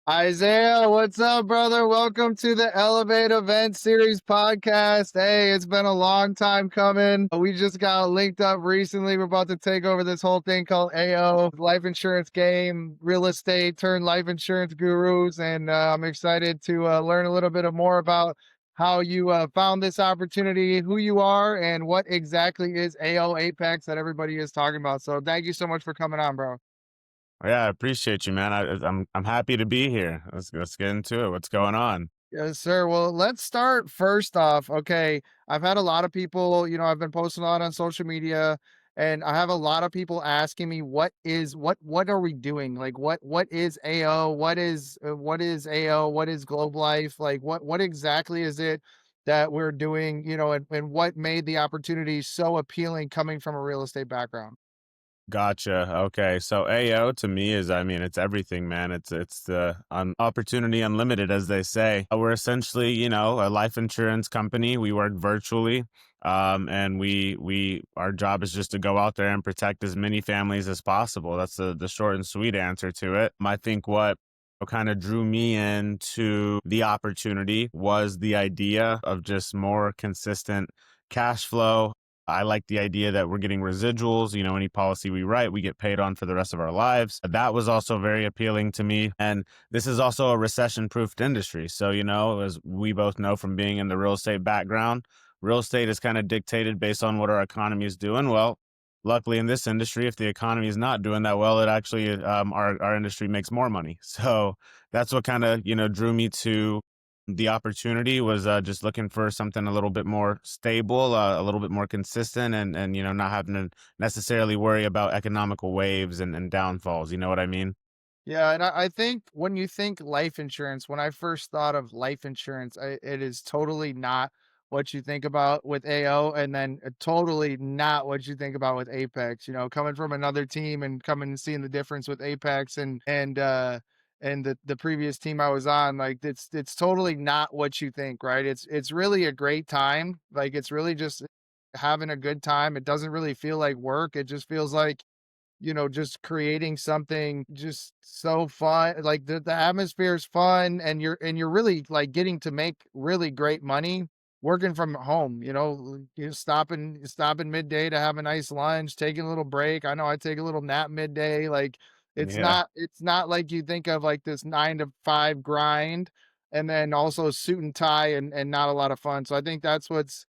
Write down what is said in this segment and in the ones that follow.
Isaiah, what's up, brother? Welcome to the Elev8 Event Series Podcast. Hey, it's been a long time coming. We just got linked up recently. We're about to take over this whole thing called AO, life insurance game, real estate turned life insurance gurus. And I'm excited to learn a little bit more about how you found this opportunity, who you are, and what exactly is AO Apex that everybody is talking about. So thank you so much for coming on, bro. Yeah, I appreciate you, man. I'm happy to be here. Let's get into it. What's going on? Yes, sir. Well, let's start first off. Okay. I've had a lot of people, I've been posting a lot on social media and I have a lot of people asking me what are we doing? Like what is AO? What is AO? What is Globe Life? Like what exactly is it that we're doing, and what made the opportunity so appealing coming from a real estate background? Gotcha. Okay. So AO to me is, I mean, it's everything, man. It's the opportunity unlimited, as they say. We're essentially, a life insurance company. We work virtually, and we our job is just to go out there and protect as many families as possible. That's the short and sweet answer to it. I think what kind of drew me into the opportunity was the idea of just more consistent cash flow. I like the idea that we're getting residuals. Any policy we write, we get paid on for the rest of our lives. That was also very appealing to me. And this is also a recession proofed industry. So, as we both know from being in the real estate background, real estate is kind of dictated based on what our economy is doing. Well, luckily in this industry, if the economy is not doing that well, it actually, our industry makes more money. So that's what kind of, drew me to the opportunity. Was just looking for something a little bit more stable, a little bit more consistent, and not having to necessarily worry about economical waves and downfalls. You know what I mean? Yeah, and I think when you think life insurance, when I first thought of life insurance, it is totally not what you think about with AO, and then totally not what you think about with Apex. Coming from another team and coming and seeing the difference with Apex and the previous team I was on, like it's totally not what you think, right? It's really a great time. Like it's really just having a good time. It doesn't really feel like work. It just feels like just creating something just so fun. Like the atmosphere is fun and you're really like getting to make really great money working from home, you stopping midday to have a nice lunch, taking a little break. I know I take a little nap midday. Like Yeah. it's not like you think of like this 9 to 5 grind and then also suit and tie and not a lot of fun. So I think that's what's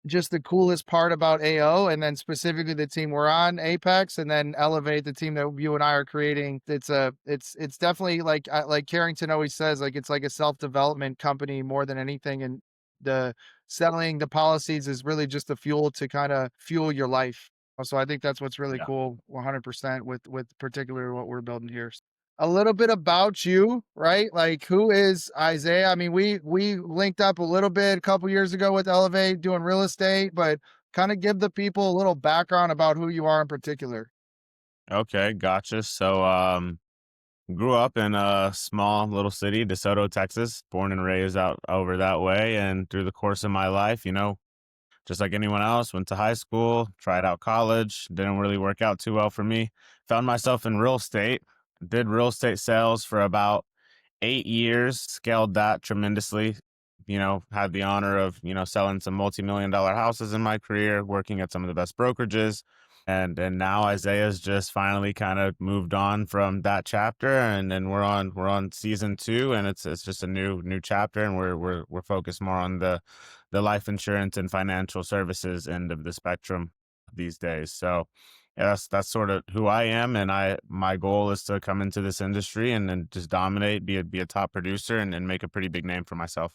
just the coolest part about AO, and then specifically the team we're on, Apex, and then Elevate, the team that you and I are creating. It's definitely like Carrington always says, like it's like a self-development company more than anything, and the selling the policies is really just the fuel to kind of fuel your life. So I think that's what's really Yeah. cool, 100% with particular what we're building here. A little bit about you, right? Like who is Isaiah? I mean, we linked up a little bit a couple years ago with Elevate doing real estate, but kind of give the people a little background about who you are in particular. Okay. Gotcha. So, grew up in a small little city, DeSoto, Texas. Born and raised out over that way, and through the course of my life, just like anyone else, went to high school, tried out college, didn't really work out too well for me. Found myself in real estate, did real estate sales for about 8 years, scaled that tremendously. Had the honor of, selling some multi-million-dollar houses in my career, working at some of the best brokerages. And now Isaiah's just finally kind of moved on from that chapter, and then we're on season two, and it's just a new chapter, and we're focused more on the life insurance and financial services end of the spectrum these days. So yeah, that's sort of who I am, and my goal is to come into this industry and just dominate, be a top producer, and make a pretty big name for myself.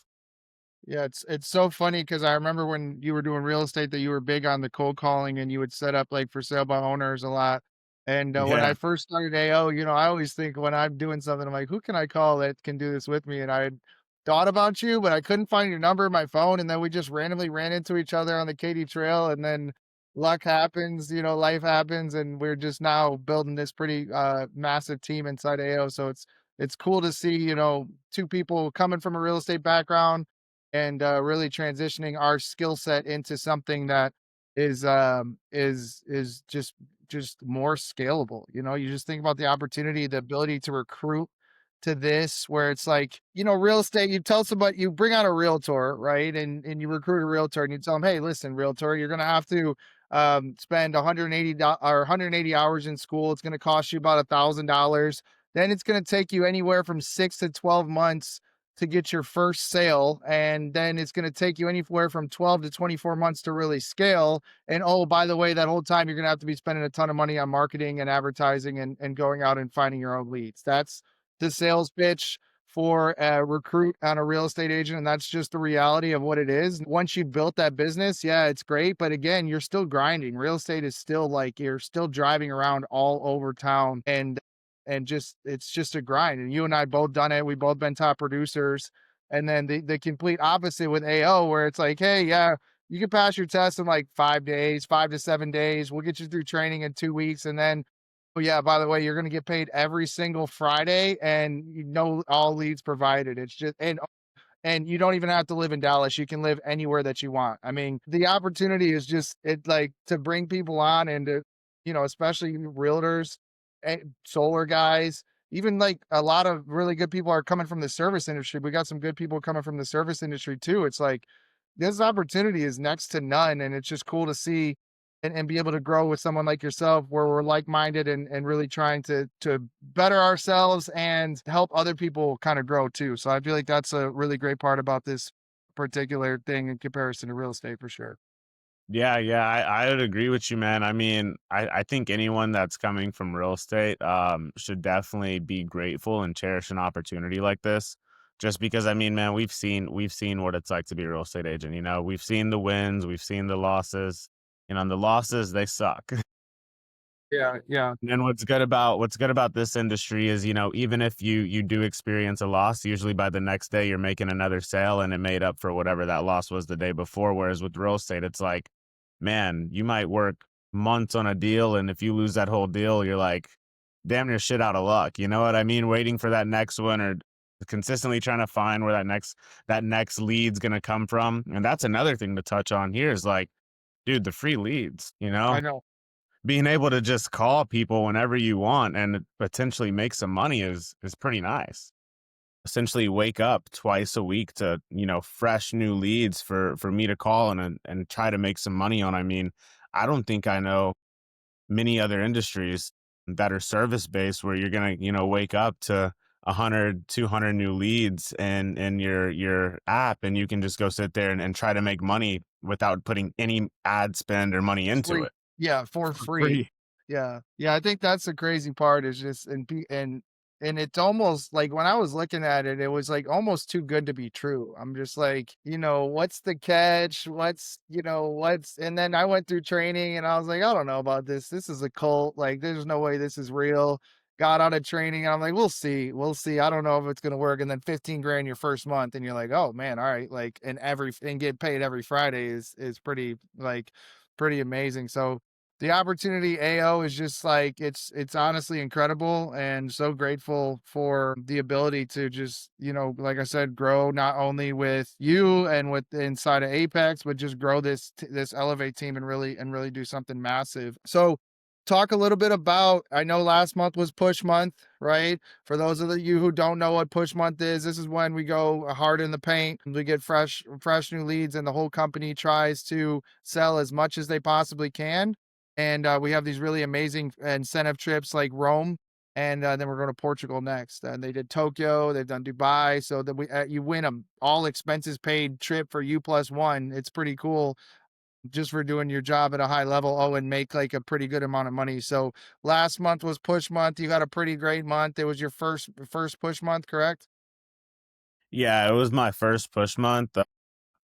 Yeah, it's so funny because I remember when you were doing real estate that you were big on the cold calling and you would set up like for sale by owners a lot. And when I Yeah, first started AO, I always think when I'm doing something, I'm like, who can I call that can do this with me? And I had thought about you, but I couldn't find your number in my phone. And then we just randomly ran into each other on the Katy Trail. And then luck happens, life happens, and we're just now building this pretty massive team inside AO. So it's cool to see, two people coming from a real estate background and really transitioning our skill set into something that is just more scalable. You just think about the opportunity, the ability to recruit. to this where it's like, real estate, you tell somebody, you bring on a realtor, right? And you recruit a realtor and you tell them, hey, listen, realtor, you're going to have to spend 180 or 180 hours in school. It's going to cost you about $1,000. Then it's going to take you anywhere from 6 to 12 months to get your first sale. And then it's going to take you anywhere from 12 to 24 months to really scale. And oh, by the way, that whole time you're going to have to be spending a ton of money on marketing and advertising and going out and finding your own leads. That's the sales pitch for a recruit on a real estate agent. And that's just the reality of what it is. Once you've built that business, yeah, it's great. But again, you're still grinding. Real estate is still like you're still driving around all over town and just it's just a grind. And you and I both done it. We both been top producers. And then the complete opposite with AO, where it's like, hey, yeah, you can pass your test in like 5 days, 5 to 7 days. We'll get you through training in 2 weeks. And then, oh yeah, by the way, you're gonna get paid every single Friday and all leads provided. It's just and you don't even have to live in Dallas. You can live anywhere that you want. I mean, the opportunity is just it like to bring people on and to, especially realtors and solar guys, even like a lot of really good people are coming from the service industry. We got some good people coming from the service industry too. It's like this opportunity is next to none. And it's just cool to see and be able to grow with someone like yourself where we're like-minded and really trying to better ourselves and help other people kind of grow too. So I feel like that's a really great part about this particular thing in comparison to real estate for sure. Yeah, yeah, I would agree with you, man. I mean, I think anyone that's coming from real estate should definitely be grateful and cherish an opportunity like this. Just because I mean, man, we've seen what it's like to be a real estate agent. We've seen the wins, we've seen the losses. And the losses, they suck. Yeah, yeah. And what's good about this industry is, even if you do experience a loss, usually by the next day you're making another sale and it made up for whatever that loss was the day before. Whereas with real estate, it's like, man, you might work months on a deal, and if you lose that whole deal, you're like damn near shit out of luck. You know what I mean? Waiting for that next one or consistently trying to find where that next lead's gonna come from. And that's another thing to touch on here is like, dude, the free leads, I know. being able to just call people whenever you want and potentially make some money is pretty nice. Essentially wake up twice a week to, fresh new leads for me to call and try to make some money on. I mean, I don't think I know many other industries that are service based where you're gonna, wake up to 100, 200 new leads in your app, and you can just go sit there and try to make money without putting any ad spend or money into Free. it Yeah, for for free. free. Yeah. Yeah, I think that's the crazy part is just and it's almost like when I was looking at it, it was like almost too good to be true. I'm just like, what's the catch? What's and then I went through training and I was like, I don't know about this. This is a cult. Like, there's no way this is real. Got out of training and I'm like, we'll see. We'll see. I don't know if it's gonna work. And then 15 grand your first month, and you're like, oh man, all right. Like, and get paid every Friday is pretty like pretty amazing. So the opportunity AO is just like it's honestly incredible and so grateful for the ability to just, like I said, grow not only with you and with inside of Apex, but just grow this Elevate team and really do something massive. So talk a little bit about I know last month was push month, right? For those of you who don't know what push month is, this is when we go hard in the paint. We get fresh new leads, and the whole company tries to sell as much as they possibly can. And we have these really amazing incentive trips like Rome, and then we're going to Portugal next. And they did Tokyo, they've done Dubai, so that you win them all expenses paid trip for you plus one. It's pretty cool just for doing your job at a high level. Oh, and make like a pretty good amount of money. So last month was push month. You got a pretty great month. It was your first push month, correct? Yeah, it was my first push month.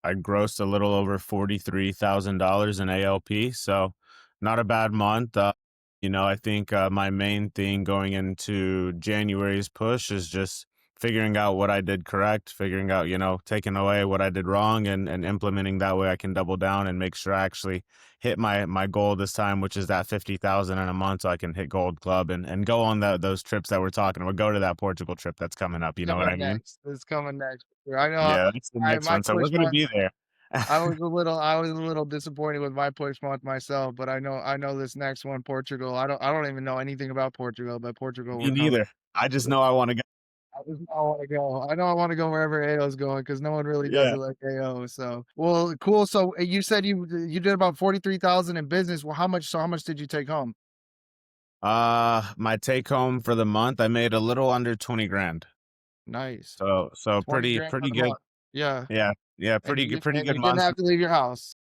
I grossed a little over $43,000 in ALP, so not a bad month. I think my main thing going into January's push is just figuring out what I did correct, figuring out, taking away what I did wrong and implementing that way I can double down and make sure I actually hit my goal this time, which is that 50,000 in a month so I can hit Gold Club and go on those trips that we're talking about. Go to that Portugal trip that's coming up, you know what I Coming mean? next. It's coming next. I know Yeah, that's the I next my one. So push we're gonna month. be there. I was a little disappointed with my push month myself, but I know this next one, Portugal. I don't even know anything about Portugal, but Portugal Me we're coming. neither. I just know I want to go. I wanna go. I know I wanna go wherever AO's going because no one really does Yeah. it like AO, so well, cool, so, you said you did about 43,000 in business, well, how much did you take home? My take home for the month, I made a little under 20 grand. Nice. So 20 pretty grand for pretty the good. month. Yeah, Yeah. Yeah, pretty and good you didn't month. have to leave your house.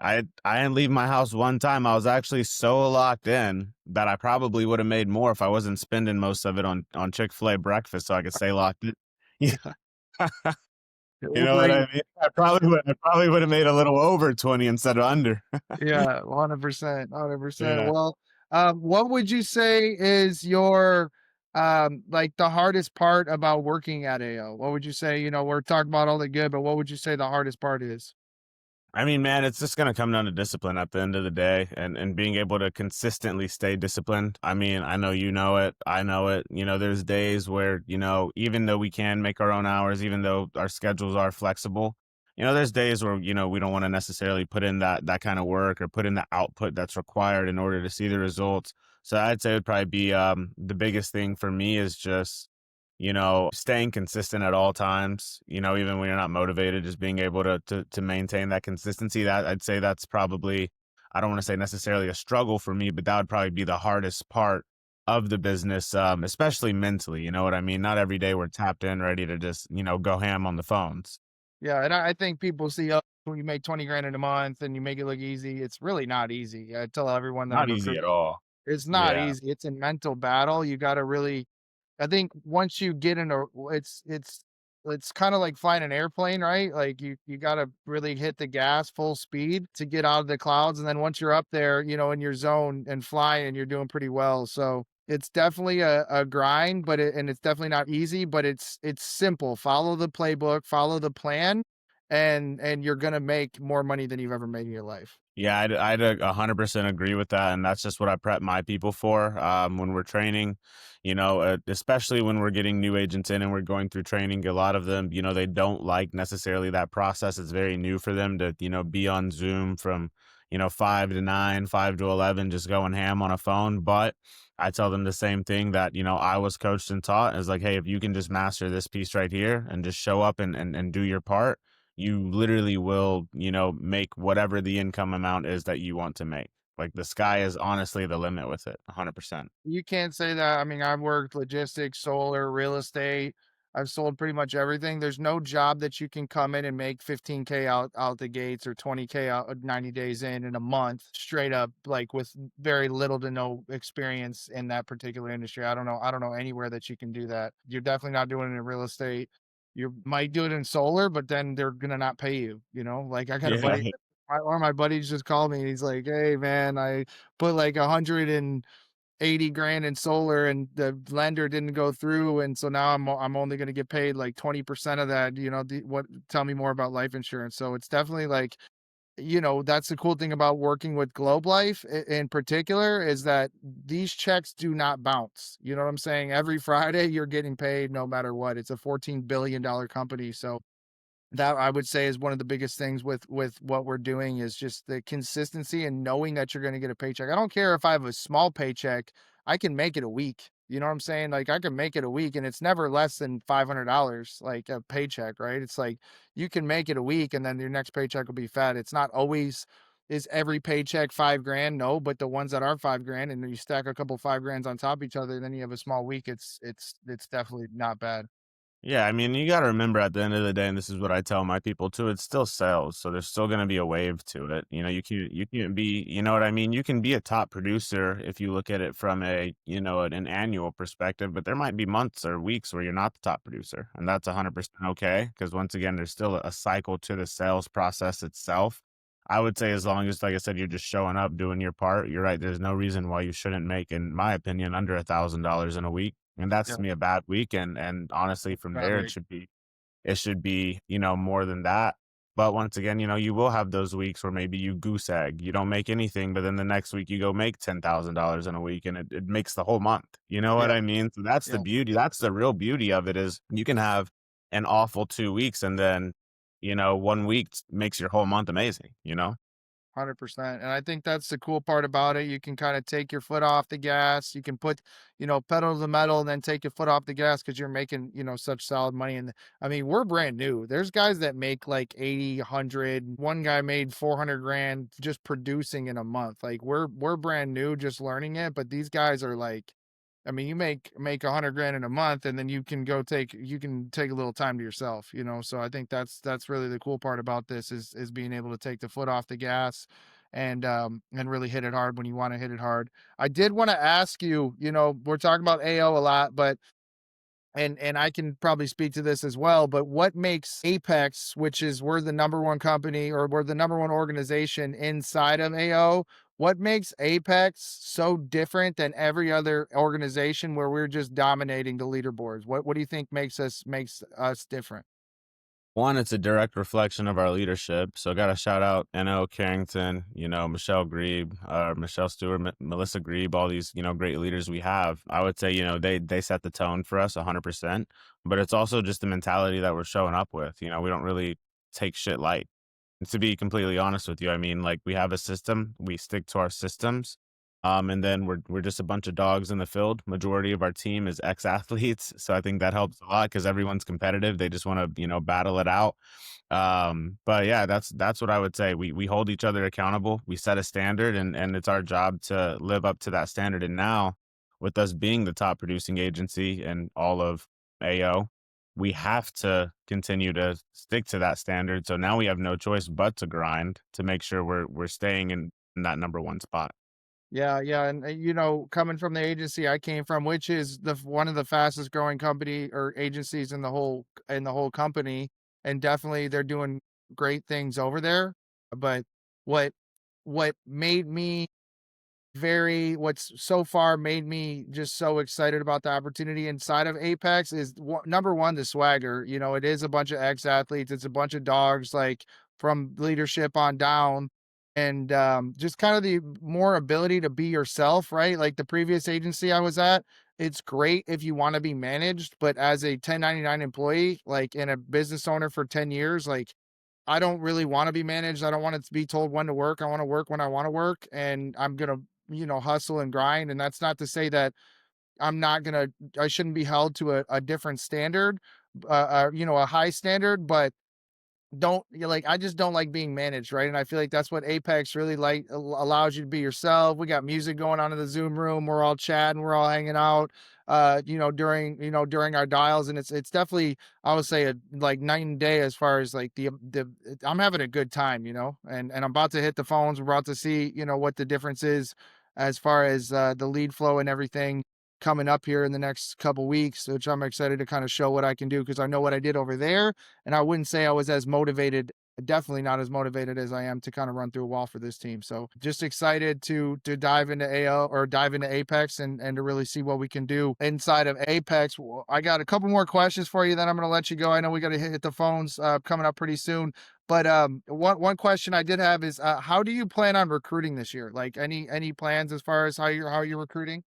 I didn't leave my house one time. I was actually so locked in that I probably would have made more if I wasn't spending most of it on Chick-fil-A breakfast so I could stay locked in. Yeah. You know Uber what I Eats. mean? I probably would have made a little over 20 instead of under. Yeah, 100%, 100%. Yeah. Well, what would you say is your, like, the hardest part about working at AO? What would you say, we're talking about all the good, but what would you say the hardest part is? I mean, man, it's just gonna come down to discipline at the end of the day and being able to consistently stay disciplined. I mean, I know you know it, I know it. There's days where, even though we can make our own hours, even though our schedules are flexible, there's days where, we don't want to necessarily put in that kind of work or put in the output that's required in order to see the results. So I'd say it would probably be the biggest thing for me is just staying consistent at all times, even when you're not motivated, just being able to maintain that consistency. That I'd say that's probably, I don't want to say necessarily a struggle for me, but that would probably be the hardest part of the business, especially mentally. You know what I mean? Not every day we're tapped in, ready to just, go ham on the phones. Yeah, and I think people see, oh, when you make 20 grand in a month and you make it look easy. It's really not easy. I tell everyone that I'm Not easy at recruiting, all. it's not Yeah. easy. It's a mental battle. You gotta really I think once you get in a it's kinda like flying an airplane, right? Like, you gotta really hit the gas full speed to get out of the clouds, and then once you're up there, in your zone and flying, you're doing pretty well, so it's definitely a grind, but it's definitely not easy, but it's simple. Follow the playbook, follow the plan, and you're gonna make more money than you've ever made in your life. Yeah, I'd 100% agree with that, and that's just what I prep my people for when we're training. Especially when we're getting new agents in and we're going through training. A lot of them, they don't like necessarily that process. It's very new for them to, be on Zoom from 5 to 9, 5 to 11, just going ham on a phone. But I tell them the same thing that I was coached and taught is like, hey, if you can just master this piece right here and just show up and do your part, you literally will, make whatever the income amount is that you want to make. Like the sky is honestly the limit with it, 100%. You can't say that. I mean, I've worked logistics, solar, real estate. I've sold pretty much everything. There's no job that you can come in and make 15K out the gates or 20K out 90 days in a month straight up, like with very little to no experience in that particular industry. I don't know anywhere that you can do that. You're definitely not doing it in real estate. You might do it in solar, but then they're gonna not pay you, Like I got a Yeah. buddy, one of my buddies just called me and he's like, "Hey man, I put like 180 grand in solar and the lender didn't go through, and so now I'm only gonna get paid like 20% of that, tell me more about life insurance." So it's definitely like, that's the cool thing about working with Globe Life in particular is that these checks do not bounce. You know what I'm saying? Every Friday you're getting paid no matter what. It's a $14 billion company, so that I would say is one of the biggest things with what we're doing is just the consistency and knowing that you're gonna get a paycheck. I don't care if I have a small paycheck, I can make it a week. You know what I'm saying? Like, I can make it a week, and it's never less than $500, like, a paycheck, right? It's like, you can make it a week, and then your next paycheck will be fat. It's not always is every paycheck 5 grand? No, but the ones that are 5 grand, and then you stack a couple 5 grands on top of each other, then you have a small week, it's definitely not bad. Yeah, I mean, you got to remember at the end of the day, and this is what I tell my people too, it's still sales. So there's still going to be a wave to it. You can be, you know what I mean? You can be a top producer if you look at it from a, an annual perspective, but there might be months or weeks where you're not the top producer. And that's 100% okay. Because once again, there's still a cycle to the sales process itself. I would say as long as, like I said, you're just showing up, doing your part, you're right. There's no reason why you shouldn't make, in my opinion, under $1,000 in a week, and that's Yeah, to me a bad week. And honestly, from bad there, week. it should be, more than that. But once again, you will have those weeks where maybe you goose egg, you don't make anything, but then the next week you go make $10,000 in a week and it makes the whole month. You know what Yeah, I mean? So that's the yeah. beauty. That's the real beauty of it is you can have an awful 2 weeks and then, one week makes your whole month amazing, you know? 100%. And I think that's the cool part about it. You can kind of take your foot off the gas. You can put, pedal to the metal and then take your foot off the gas because you're making, such solid money. And I mean, we're brand new. There's guys that make like 80, 100. One guy made 400 grand just producing in a month. Like we're brand new, just learning it. But these guys are like, I mean, you make 100 grand in a month, and then you can take a little time to yourself, So I think that's really the cool part about this is being able to take the foot off the gas, and really hit it hard when you want to hit it hard. I did want to ask you, we're talking about AO a lot, but and I can probably speak to this as well, but what makes Apex, which is we're the number one company or we're the number one organization inside of AO, what makes Apex so different than every other organization where we're just dominating the leaderboards? What do you think makes us different? One, it's a direct reflection of our leadership. So, got to shout out N.O. Carrington, Michelle Grebe, Michelle Stewart, Melissa Grebe, all these, great leaders we have. I would say, they set the tone for us 100%. But it's also just the mentality that we're showing up with. We don't really take shit light. To be completely honest with you, I mean, like we have a system, we stick to our systems. And then we're just a bunch of dogs in the field. Majority of our team is ex-athletes. So I think that helps a lot because everyone's competitive. They just want to, battle it out. But yeah, that's what I would say. We hold each other accountable. We set a standard and it's our job to live up to that standard. And now with us being the top producing agency in all of AO, we have to continue to stick to that standard. So now we have no choice but to grind to make sure we're staying in that number one spot. Yeah, yeah, and coming from the agency I came from, which is one of the fastest growing company or agencies in the whole company, and definitely they're doing great things over there. But what what made me what's so far made me just so excited about the opportunity inside of Apex is number one, the swagger. It is a bunch of ex athletes, it's a bunch of dogs, like from leadership on down. And just kind of the more ability to be yourself, right? Like the previous agency I was at, it's great if you want to be managed, but as a 1099 employee, like in a business owner for 10 years, like I don't really wanna be managed. I don't want to be told when to work. I wanna work when I wanna work, and I'm gonna, hustle and grind, and that's not to say that I shouldn't be held to a different standard, a high standard, but don't like I just don't like being managed, right? And I feel like that's what Apex really allows you to be yourself. We got music going on in the Zoom room. We're all chatting, we're all hanging out, during our dials, and it's definitely I would say like night and day as far as like the I'm having a good time, and I'm about to hit the phones. We're about to see what the difference is as far as the lead flow and everything coming up here in the next couple weeks, which I'm excited to kind of show what I can do because I know what I did over there, and I wouldn't say I was as motivated, definitely not as motivated as I am to kind of run through a wall for this team. So just excited to dive into AO or dive into Apex and to really see what we can do inside of Apex. I got a couple more questions for you, then I'm going to let you go. I know we got to hit the phones coming up pretty soon. But one question I did have is how do you plan on recruiting this year? Like any plans as far as how you're recruiting?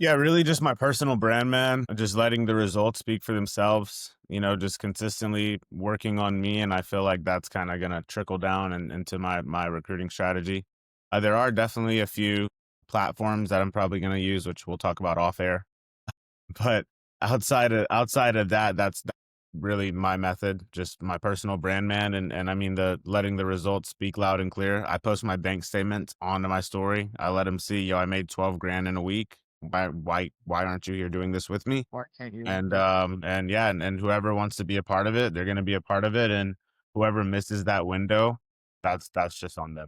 Yeah, really just my personal brand, man. Just letting the results speak for themselves, just consistently working on me. And I feel like that's kind of going to trickle down into my recruiting strategy. There are definitely a few platforms that I'm probably going to use, which we'll talk about off air. But outside of that, that's really my method, just my personal brand, man. And I mean, the letting the results speak loud and clear. I post my bank statements onto my story. I let them see, yo, I made 12 grand in a week. Why aren't you here doing this with me? Why can't you? And yeah, and whoever wants to be a part of it, they're going to be a part of it. And whoever misses that window, that's just on them.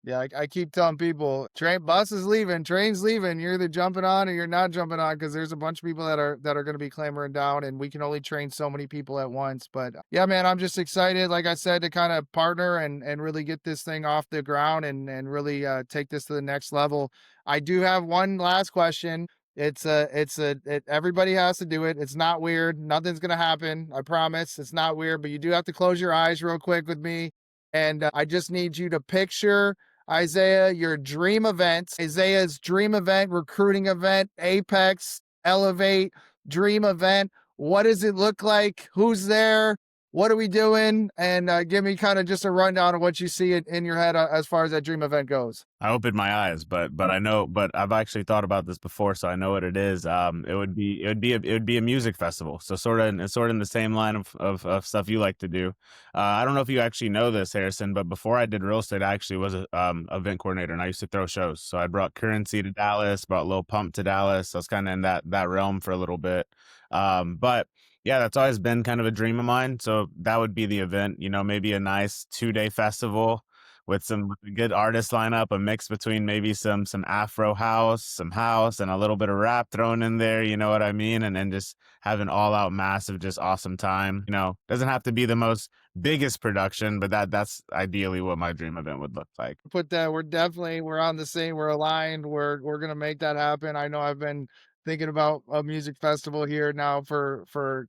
Yeah, I keep telling people, bus is leaving, train's leaving. You're either jumping on or you're not jumping on because there's a bunch of people that are going to be clamoring down, and we can only train so many people at once. But yeah, man, I'm just excited, like I said, to kind of partner and really get this thing off the ground and really take this to the next level. I do have one last question. Everybody has to do it. It's not weird. Nothing's gonna happen. I promise. It's not weird, but you do have to close your eyes real quick with me, and I just need you to picture Isaiah, your dream event, Isaiah's dream event, recruiting event, Apex, Elevate, dream event. What does it look like? Who's there? what are we doing? And give me kind of just a rundown of what you see in your head as far as that dream event goes. I opened my eyes, but I know, but I've actually thought about this before, so I know what it is. It would be a music festival, so sort of in the same line of stuff you like to do. I don't know if you actually know this, Harrison, but before I did real estate, I actually was a event coordinator, and I used to throw shows. So I brought Currency to Dallas, brought Lil Pump to Dallas. I was kind of in that realm for a little bit, but. Yeah, that's always been kind of a dream of mine. So that would be the event, maybe a nice 2-day festival with a good artist lineup, a mix between maybe some Afro house, some house, and a little bit of rap thrown in there. You know what I mean? And then just have an all out massive, just awesome time. Doesn't have to be the most biggest production, but that's ideally what my dream event would look like. Put that we're on the same, we're aligned, we're gonna make that happen. I know I've been thinking about a music festival here now for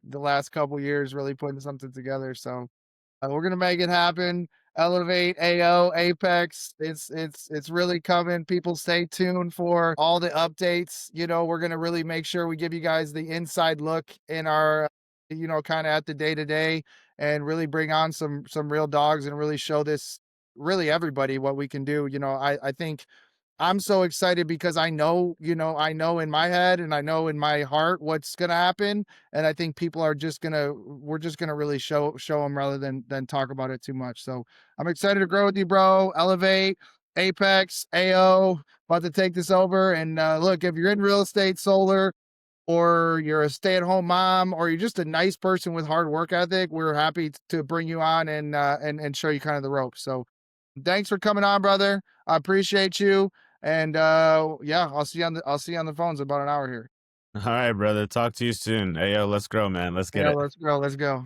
the last couple years, really putting something together. So we're gonna make it happen. Elevate, AO, Apex. It's really coming. People stay tuned for all the updates. We're gonna really make sure we give you guys the inside look in our, kind of at the day to day, and really bring on some real dogs and really show this really everybody what we can do. I think I'm so excited because I know in my head and I know in my heart what's gonna happen, and I think people are just gonna we're just gonna really show them rather than talk about it too much. So I'm excited to grow with you, bro. Elevate, Apex, AO, about to take this over. And look, if you're in real estate, solar, or you're a stay-at-home mom, or you're just a nice person with hard work ethic, we're happy to bring you on and show you kind of the ropes. So thanks for coming on, brother. I appreciate you. And yeah, I'll see you on the phones in about an hour here. All right, brother. Talk to you soon. Hey, yo, let's grow, man. Let's get Yeah, it. let's go. Let's go.